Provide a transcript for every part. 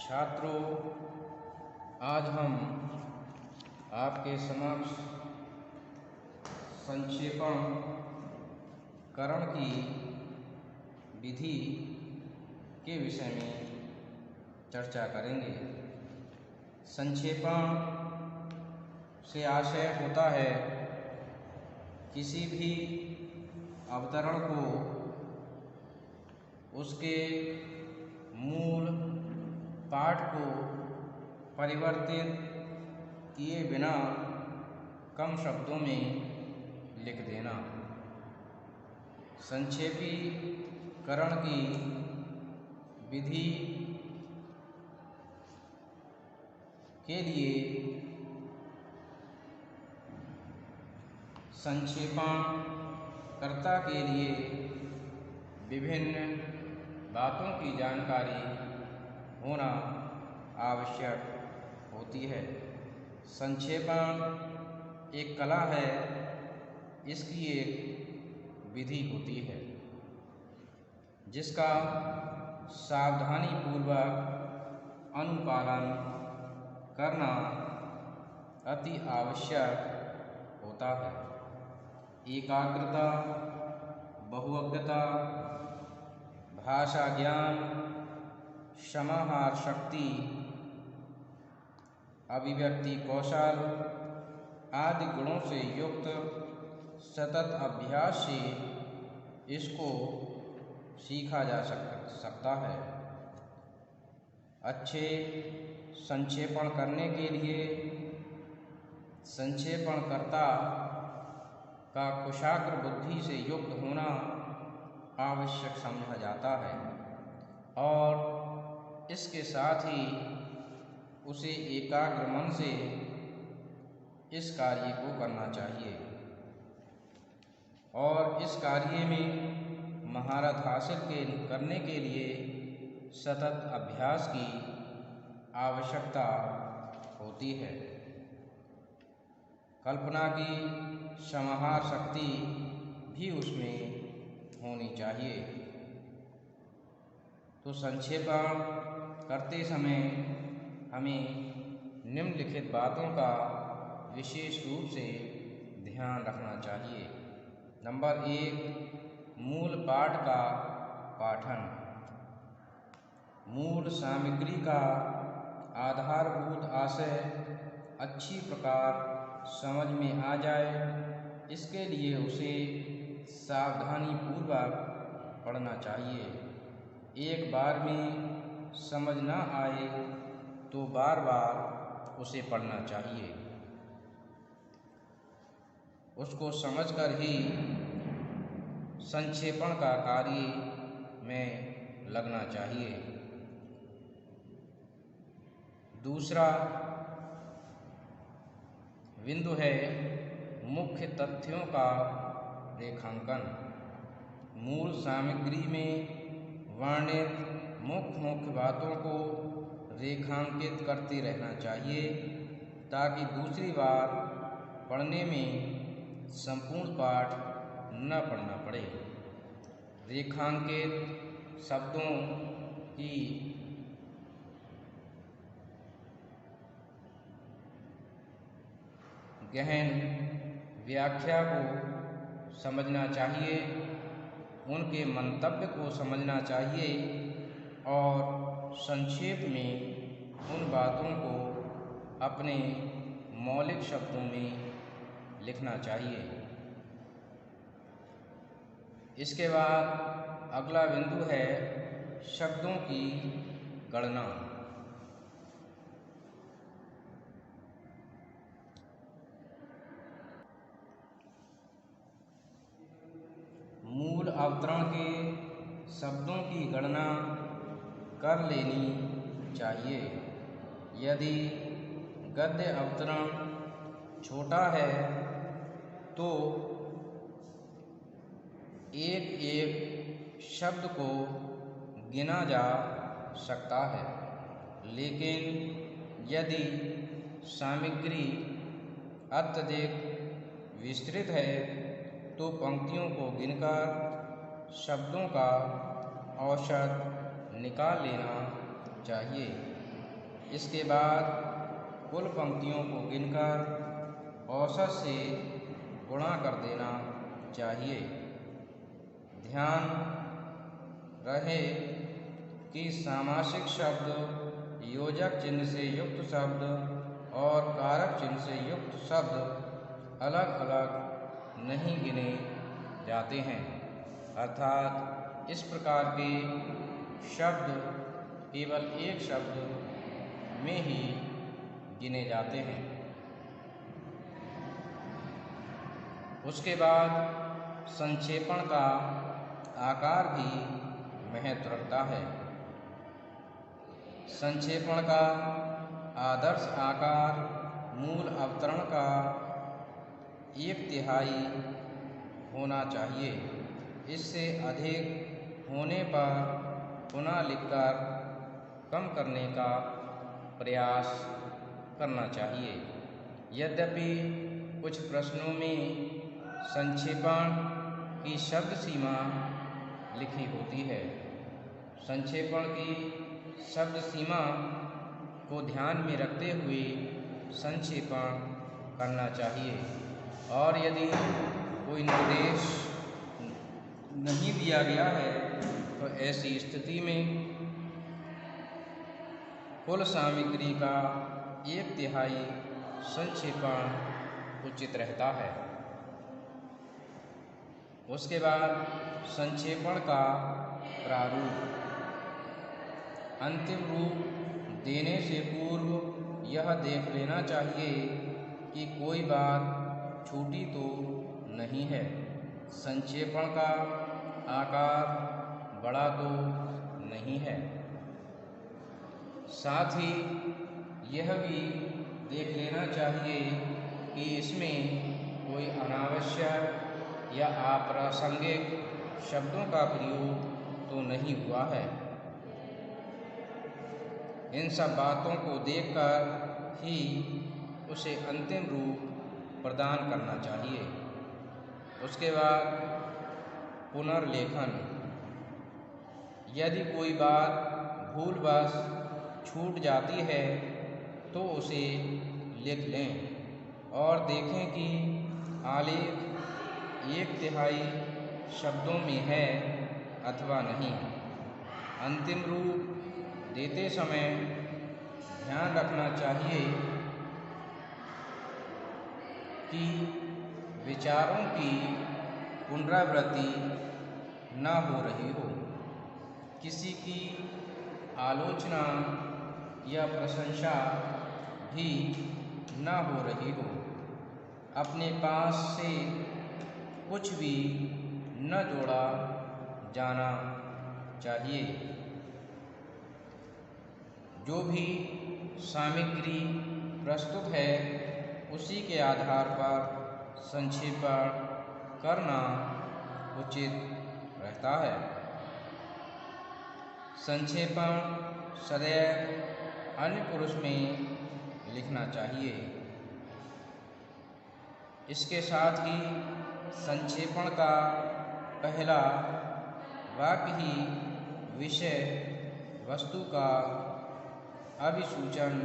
छात्रों, आज हम आपके समक्ष संक्षेपणकरण की विधि के विषय में चर्चा करेंगे। संक्षेपण से आशय होता है किसी भी अवतरण को उसके मूल पाठ को परिवर्तित किए बिना कम शब्दों में लिख देना। संक्षेपीकरण की विधि के लिए संक्षेपणकर्ता के लिए विभिन्न बातों की जानकारी होना आवश्यक होती है। संक्षेपण एक कला है, इसकी एक विधि होती है जिसका सावधानीपूर्वक अनुपालन करना अति आवश्यक होता है। एकाग्रता, बहुअज्ञता, भाषा ज्ञान, समाहार शक्ति, अभिव्यक्ति कौशल आदि गुणों से युक्त सतत अभ्यास से इसको सीखा जा सकता है। अच्छे संक्षेपण करने के लिए संक्षेपणकर्ता का कुशाग्र बुद्धि से युक्त होना आवश्यक समझा जाता है और इसके साथ ही उसे एकाग्र मन से इस कार्य को करना चाहिए और इस कार्य में महारत हासिल करने के लिए सतत अभ्यास की आवश्यकता होती है। कल्पना की समाहार शक्ति भी उसमें होनी चाहिए। तो संक्षेपण करते समय हमें निम्नलिखित बातों का विशेष रूप से ध्यान रखना चाहिए। नंबर 1, मूल पाठ का पाठन। मूल सामग्री का आधारभूत आशय अच्छी प्रकार समझ में आ जाए, इसके लिए उसे सावधानीपूर्वक पढ़ना चाहिए। एक बार में समझ न आए तो बार बार उसे पढ़ना चाहिए। उसको समझकर ही संक्षेपण का कार्य में लगना चाहिए। दूसरा बिंदु है मुख्य तथ्यों का रेखांकन। मूल सामग्री में वर्णित मुख्य बातों को रेखांकित करते रहना चाहिए ताकि दूसरी बार पढ़ने में संपूर्ण पाठ न पढ़ना पड़े। रेखांकित शब्दों की गहन व्याख्या को समझना चाहिए, उनके मंतव्य को समझना चाहिए और संक्षेप में उन बातों को अपने मौलिक शब्दों में लिखना चाहिए। इसके बाद अगला बिंदु है शब्दों की गणना। मूल अवतरण के शब्दों की गणना कर लेनी चाहिए। यदि गद्य अवतरण छोटा है तो एक एक शब्द को गिना जा सकता है, लेकिन यदि सामग्री अत्यधिक विस्तृत है तो पंक्तियों को गिनकर शब्दों का औसत निकाल लेना चाहिए। इसके बाद कुल पंक्तियों को गिनकर औसत से गुणा कर देना चाहिए। ध्यान रहे कि सामासिक शब्द योजक चिन्ह से युक्त शब्द और कारक चिन्ह से युक्त शब्द अलग अलग नहीं गिने जाते हैं, अर्थात इस प्रकार के शब्द केवल एक शब्द में ही गिने जाते हैं। उसके बाद संक्षेपण का आकार भी महत्व रखता है। संक्षेपण का आदर्श आकार मूल अवतरण का 1/3 होना चाहिए। इससे अधिक होने पर पुनः लिखकर कम करने का प्रयास करना चाहिए। यद्यपि कुछ प्रश्नों में संक्षेपण की शब्द सीमा लिखी होती है। संक्षेपण की शब्द सीमा को ध्यान में रखते हुए संक्षेपण करना चाहिए, और यदि कोई निर्देश नहीं दिया गया है तो ऐसी स्थिति में कुल सामग्री का 1/3 संक्षेपण उचित रहता है। उसके बाद संक्षेपण का प्रारूप। अंतिम रूप देने से पूर्व यह देख लेना चाहिए कि कोई बात छूटी तो नहीं है। संक्षेपण का आकार बड़ा तो नहीं है। साथ ही यह भी देख लेना चाहिए कि इसमें कोई अनावश्यक या अप्रासंगिक शब्दों का प्रयोग तो नहीं हुआ है। इन सब बातों को देखकर ही उसे अंतिम रूप प्रदान करना चाहिए। उसके बाद पुनर्लेखन। यदि कोई बात भूलवश छूट जाती है तो उसे लिख लें और देखें कि आलेख 1/3 शब्दों में है अथवा नहीं। अंतिम रूप देते समय ध्यान रखना चाहिए कि विचारों की पुनरावृत्ति न हो रही हो, किसी की आलोचना या प्रशंसा भी न हो रही हो, अपने पास से कुछ भी न जोड़ा जाना चाहिए। जो भी सामग्री प्रस्तुत है उसी के आधार पर संक्षेपण करना उचित रहता है। संक्षेपण सदैव अन्य पुरुष में लिखना चाहिए। इसके साथ ही संक्षेपण का पहला वाक्य ही विषय वस्तु का अभिसूचन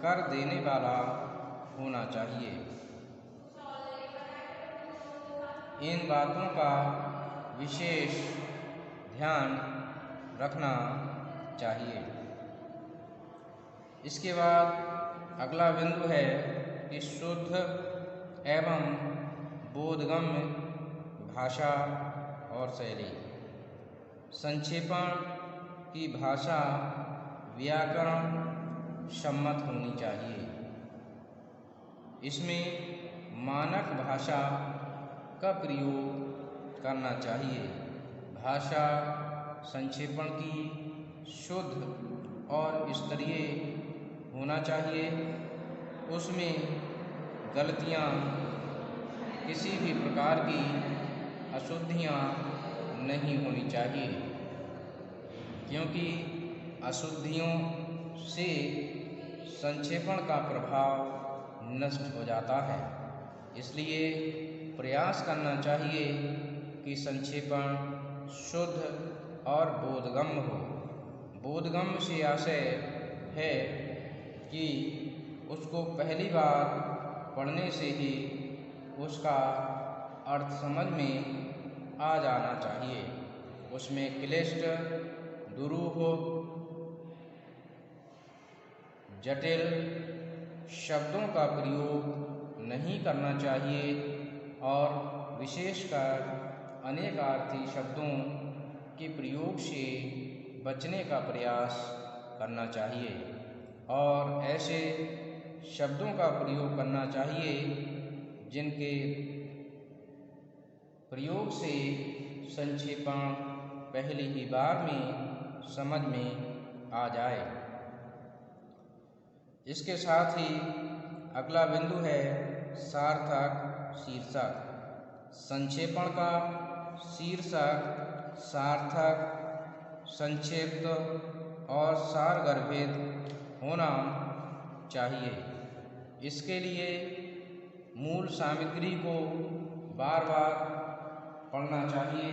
कर देने वाला होना चाहिए। इन बातों का विशेष ध्यान रखना चाहिए। इसके बाद अगला बिंदु है कि शुद्ध एवं बोधगम्य भाषा और शैली। संक्षेपण की भाषा व्याकरण सम्मत होनी चाहिए। इसमें मानक भाषा का प्रयोग करना चाहिए। भाषा संक्षेपण की शुद्ध और स्तरीय होना चाहिए। उसमें गलतियाँ, किसी भी प्रकार की अशुद्धियाँ नहीं होनी चाहिए, क्योंकि अशुद्धियों से संक्षेपण का प्रभाव नष्ट हो जाता है। इसलिए प्रयास करना चाहिए कि संक्षेपण शुद्ध और बोधगम्य हो। बोधगम्य से आशय है कि उसको पहली बार पढ़ने से ही उसका अर्थ समझ में आ जाना चाहिए। उसमें क्लिष्ट, दुरूह, जटिल शब्दों का प्रयोग नहीं करना चाहिए और विशेषकर अनेकार्थी शब्दों के प्रयोग से बचने का प्रयास करना चाहिए और ऐसे शब्दों का प्रयोग करना चाहिए जिनके प्रयोग से संक्षेपण पहली ही बार में समझ में आ जाए। इसके साथ ही अगला बिंदु है सार्थक शीर्षक। संक्षेपण का शीर्षक सार्थक, संक्षिप्त और सारगर्भित होना चाहिए। इसके लिए मूल सामग्री को बार बार पढ़ना चाहिए